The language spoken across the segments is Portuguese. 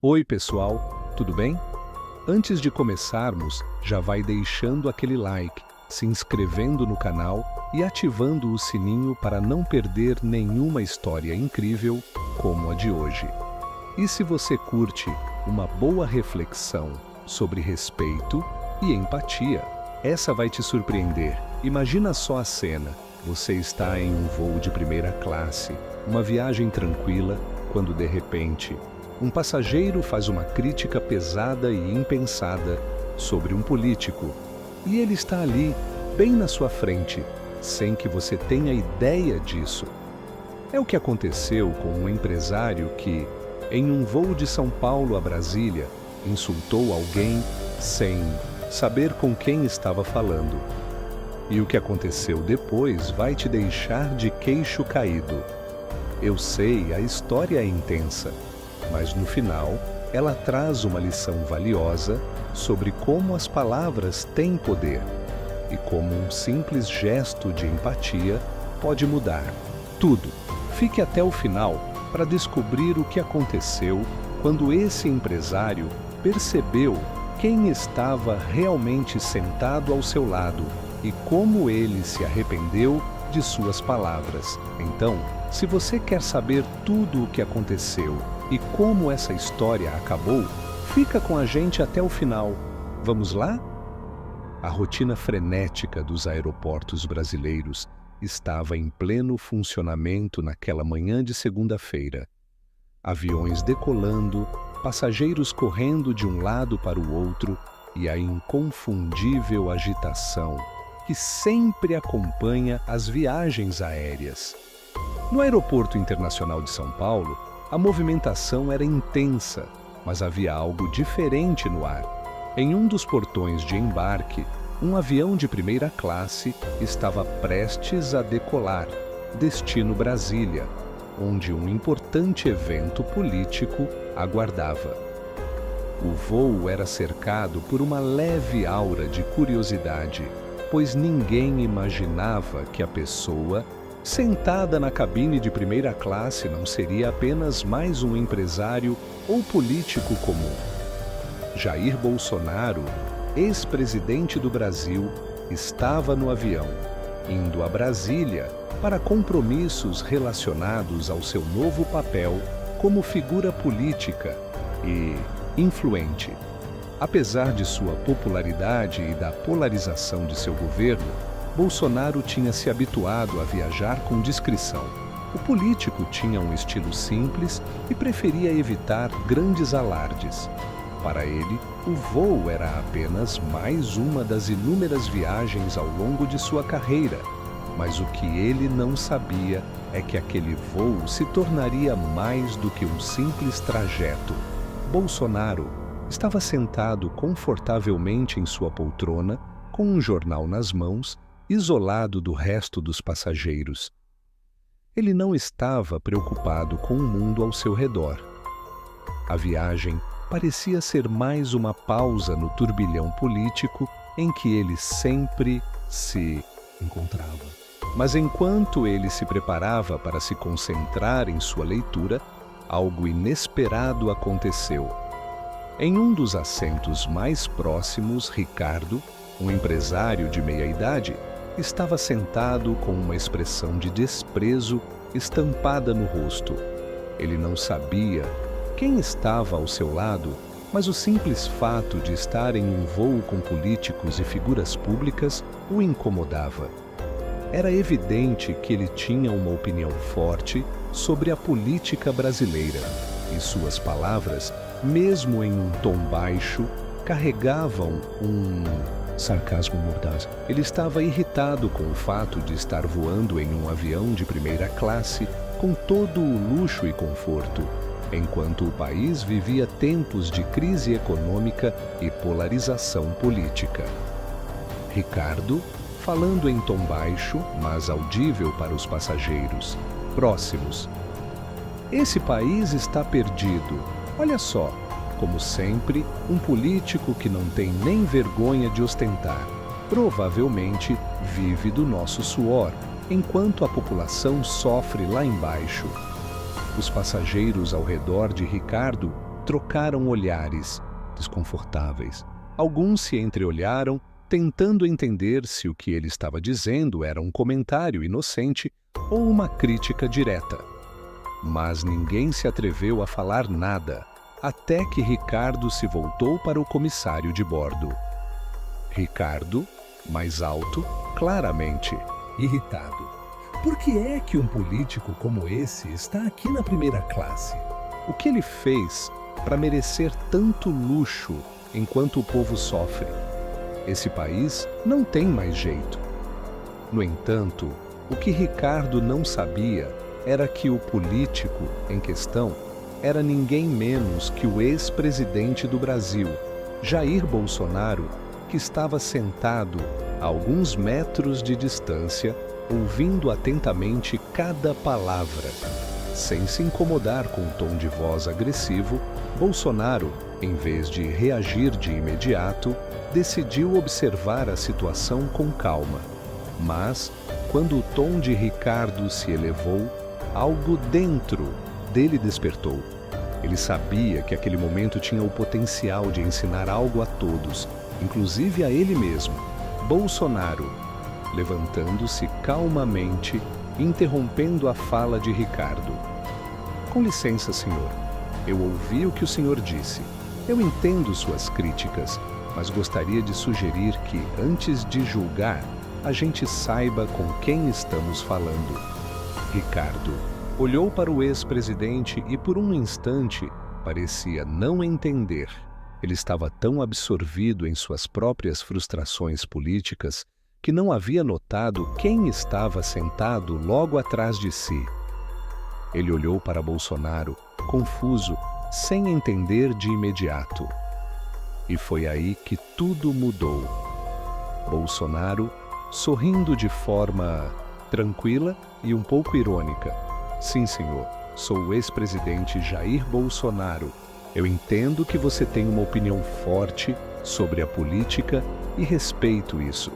Oi, pessoal, tudo bem? Antes de começarmos, já vai deixando aquele like, se inscrevendo no canal e ativando o sininho para não perder nenhuma história incrível como a de hoje. E se você curte uma boa reflexão sobre respeito e empatia, essa vai te surpreender. Imagina só a cena. Você está em um voo de primeira classe, uma viagem tranquila, quando de repente um passageiro faz uma crítica pesada e impensada sobre um político, e ele está ali, bem na sua frente, sem que você tenha ideia disso. É o que aconteceu com um empresário que, em um voo de São Paulo a Brasília, insultou alguém sem saber com quem estava falando. E o que aconteceu depois vai te deixar de queixo caído. Eu sei, a história é intensa, mas no final, ela traz uma lição valiosa sobre como as palavras têm poder e como um simples gesto de empatia pode mudar tudo. Fique até o final para descobrir o que aconteceu quando esse empresário percebeu quem estava realmente sentado ao seu lado e como ele se arrependeu de suas palavras. Então, se você quer saber tudo o que aconteceu e como essa história acabou, fica com a gente até o final. Vamos lá? A rotina frenética dos aeroportos brasileiros estava em pleno funcionamento naquela manhã de segunda-feira. Aviões decolando, passageiros correndo de um lado para o outro e a inconfundível agitação que sempre acompanha as viagens aéreas. No Aeroporto Internacional de São Paulo, a movimentação era intensa, mas havia algo diferente no ar. Em um dos portões de embarque, um avião de primeira classe estava prestes a decolar, destino Brasília, onde um importante evento político aguardava. O voo era cercado por uma leve aura de curiosidade, pois ninguém imaginava que a pessoa sentada na cabine de primeira classe não seria apenas mais um empresário ou político comum. Jair Bolsonaro, ex-presidente do Brasil, estava no avião, indo a Brasília para compromissos relacionados ao seu novo papel como figura política e influente. Apesar de sua popularidade e da polarização de seu governo, Bolsonaro tinha se habituado a viajar com discrição. O político tinha um estilo simples e preferia evitar grandes alardes. Para ele, o voo era apenas mais uma das inúmeras viagens ao longo de sua carreira. Mas o que ele não sabia é que aquele voo se tornaria mais do que um simples trajeto. Bolsonaro estava sentado confortavelmente em sua poltrona, com um jornal nas mãos, isolado do resto dos passageiros. Ele não estava preocupado com o mundo ao seu redor. A viagem parecia ser mais uma pausa no turbilhão político em que ele sempre se encontrava. Mas enquanto ele se preparava para se concentrar em sua leitura, algo inesperado aconteceu. Em um dos assentos mais próximos, Ricardo, um empresário de meia-idade, estava sentado com uma expressão de desprezo estampada no rosto. Ele não sabia quem estava ao seu lado, mas o simples fato de estar em um voo com políticos e figuras públicas o incomodava. Era evidente que ele tinha uma opinião forte sobre a política brasileira, e suas palavras, mesmo em um tom baixo, carregavam um sarcasmo mordaz. Ele estava irritado com o fato de estar voando em um avião de primeira classe com todo o luxo e conforto, enquanto o país vivia tempos de crise econômica e polarização política. Ricardo, falando em tom baixo, mas audível para os passageiros próximos: "Esse país está perdido. Olha só. Como sempre, um político que não tem nem vergonha de ostentar. Provavelmente vive do nosso suor, enquanto a população sofre lá embaixo." Os passageiros ao redor de Ricardo trocaram olhares, desconfortáveis. Alguns se entreolharam, tentando entender se o que ele estava dizendo era um comentário inocente ou uma crítica direta. Mas ninguém se atreveu a falar nada, até que Ricardo se voltou para o comissário de bordo. Ricardo, mais alto, claramente Irritado. Por que é que um político como esse está aqui na primeira classe? o que ele fez para merecer tanto luxo enquanto o povo sofre. Esse país não tem mais jeito. No entanto, o que Ricardo não sabia era que o político em questão era ninguém menos que o ex-presidente do Brasil, Jair Bolsonaro, que estava sentado a alguns metros de distância, ouvindo atentamente cada palavra. Sem se incomodar com o tom de voz agressivo, Bolsonaro, em vez de reagir de imediato, decidiu observar a situação com calma. Mas, quando o tom de Ricardo se elevou, algo dentro dele despertou. Ele sabia que aquele momento tinha o potencial de ensinar algo a todos, inclusive a ele mesmo. Bolsonaro, levantando-se calmamente, interrompendo a fala de Ricardo. Com licença, senhor. Eu ouvi o que o senhor disse. Eu entendo suas críticas, mas gostaria de sugerir que, antes de julgar, a gente saiba com quem estamos falando. Ricardo olhou para o ex-presidente e, por um instante, parecia não entender. Ele estava tão absorvido em suas próprias frustrações políticas que não havia notado quem estava sentado logo atrás de si. Ele olhou para Bolsonaro, confuso, sem entender de imediato. E foi aí que tudo mudou. Bolsonaro, sorrindo de forma tranquila e um pouco irônica. Sim, senhor, sou o ex-presidente Jair Bolsonaro. Eu entendo que você tem uma opinião forte sobre a política e respeito isso.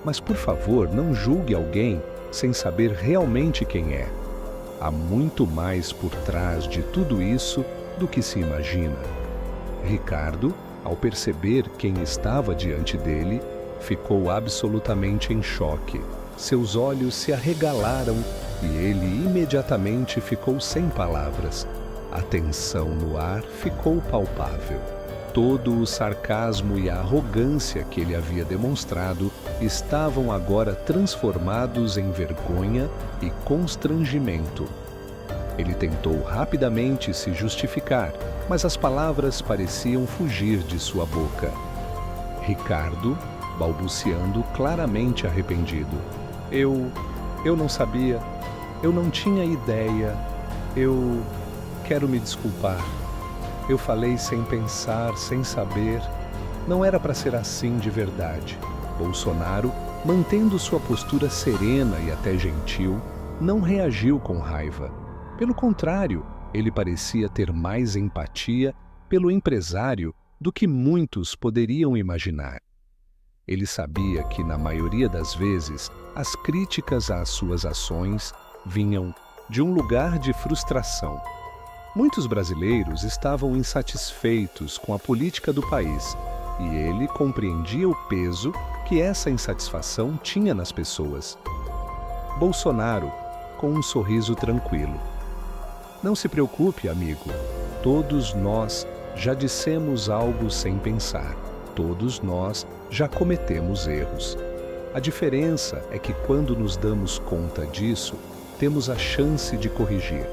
Mas, por favor, não julgue alguém sem saber realmente quem é. Há muito mais por trás de tudo isso do que se imagina. Ricardo, ao perceber quem estava diante dele, ficou absolutamente em choque. Seus olhos se arregalaram e ele imediatamente ficou sem palavras. A tensão no ar ficou palpável. Todo o sarcasmo e a arrogância que ele havia demonstrado estavam agora transformados em vergonha e constrangimento. Ele tentou rapidamente se justificar, mas as palavras pareciam fugir de sua boca. Ricardo, balbuciando claramente arrependido. Eu não sabia, eu não tinha ideia, eu quero me desculpar. Eu falei sem pensar, sem saber. Não era para ser assim de verdade. Bolsonaro, mantendo sua postura serena e até gentil, não reagiu com raiva. Pelo contrário, ele parecia ter mais empatia pelo empresário do que muitos poderiam imaginar. Ele sabia que, na maioria das vezes, as críticas às suas ações vinham de um lugar de frustração. Muitos brasileiros estavam insatisfeitos com a política do país, e ele compreendia o peso que essa insatisfação tinha nas pessoas. Bolsonaro, com um sorriso tranquilo. Não se preocupe, amigo. Todos nós já dissemos algo sem pensar. Todos nós já cometemos erros. A diferença é que, quando nos damos conta disso, temos a chance de corrigir.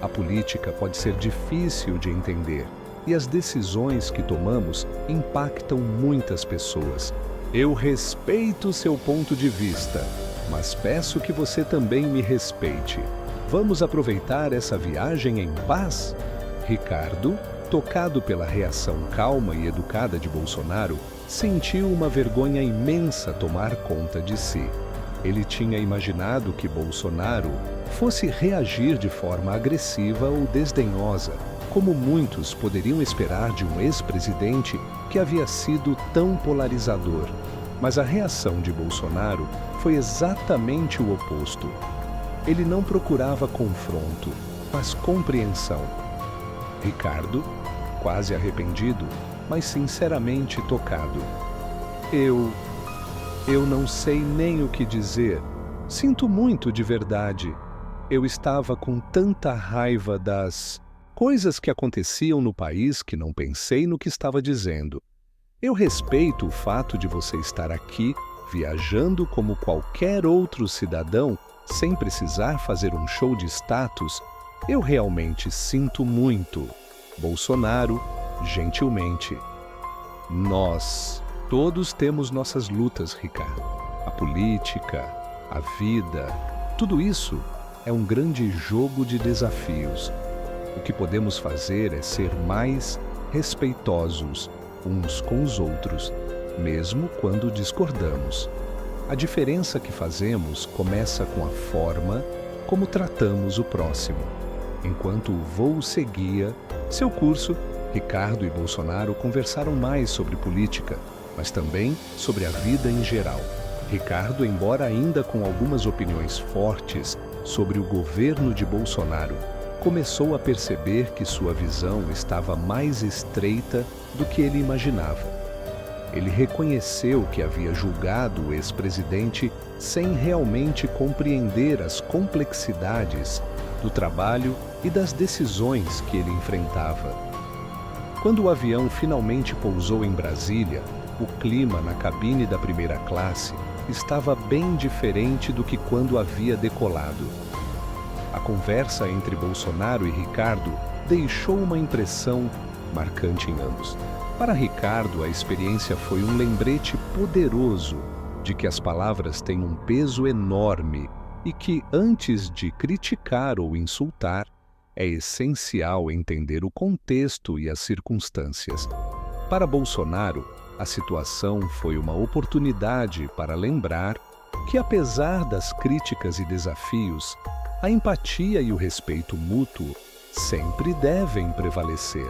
A política pode ser difícil de entender e as decisões que tomamos impactam muitas pessoas. Eu respeito seu ponto de vista, mas peço que você também me respeite. Vamos aproveitar essa viagem em paz? Ricardo, tocado pela reação calma e educada de Bolsonaro, sentiu uma vergonha imensa tomar conta de si. Ele tinha imaginado que Bolsonaro fosse reagir de forma agressiva ou desdenhosa, como muitos poderiam esperar de um ex-presidente que havia sido tão polarizador. Mas a reação de Bolsonaro foi exatamente o oposto. Ele não procurava confronto, mas compreensão. Ricardo, quase arrependido, mas sinceramente tocado. Eu não sei nem o que dizer. Sinto muito de verdade. Eu estava com tanta raiva das coisas que aconteciam no país que não pensei no que estava dizendo. Eu respeito o fato de você estar aqui, viajando como qualquer outro cidadão, sem precisar fazer um show de status. Eu realmente sinto muito. Bolsonaro, gentilmente. Nós todos temos nossas lutas, Ricardo. A política, a vida, tudo isso é um grande jogo de desafios. O que podemos fazer é ser mais respeitosos uns com os outros, mesmo quando discordamos. A diferença que fazemos começa com a forma como tratamos o próximo. Enquanto o voo seguia seu curso, Ricardo e Bolsonaro conversaram mais sobre política, mas também sobre a vida em geral. Ricardo, embora ainda com algumas opiniões fortes sobre o governo de Bolsonaro, começou a perceber que sua visão estava mais estreita do que ele imaginava. Ele reconheceu que havia julgado o ex-presidente sem realmente compreender as complexidades do trabalho e das decisões que ele enfrentava. Quando o avião finalmente pousou em Brasília, o clima na cabine da primeira classe estava bem diferente do que quando havia decolado. A conversa entre Bolsonaro e Ricardo deixou uma impressão marcante em ambos. Para Ricardo, a experiência foi um lembrete poderoso de que as palavras têm um peso enorme e que, antes de criticar ou insultar, é essencial entender o contexto e as circunstâncias. Para Bolsonaro, a situação foi uma oportunidade para lembrar que, apesar das críticas e desafios, a empatia e o respeito mútuo sempre devem prevalecer.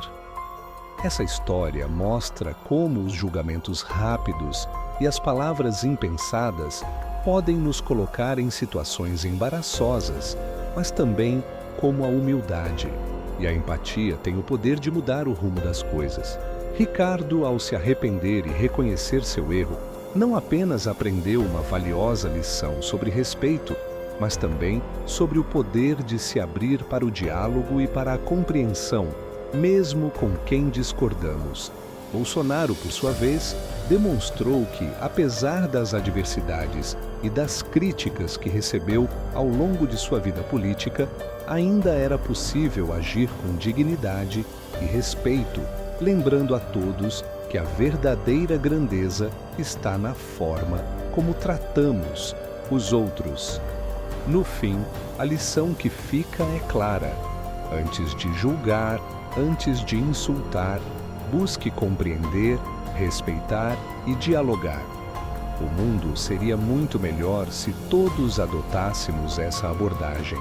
Essa história mostra como os julgamentos rápidos e as palavras impensadas podem nos colocar em situações embaraçosas, mas também como a humildade e a empatia têm o poder de mudar o rumo das coisas. Ricardo, ao se arrepender e reconhecer seu erro, não apenas aprendeu uma valiosa lição sobre respeito, mas também sobre o poder de se abrir para o diálogo e para a compreensão, mesmo com quem discordamos. Bolsonaro, por sua vez, demonstrou que, apesar das adversidades e das críticas que recebeu ao longo de sua vida política, ainda era possível agir com dignidade e respeito, lembrando a todos que a verdadeira grandeza está na forma como tratamos os outros. No fim, a lição que fica é clara. Antes de julgar, antes de insultar, busque compreender, respeitar e dialogar. O mundo seria muito melhor se todos adotássemos essa abordagem.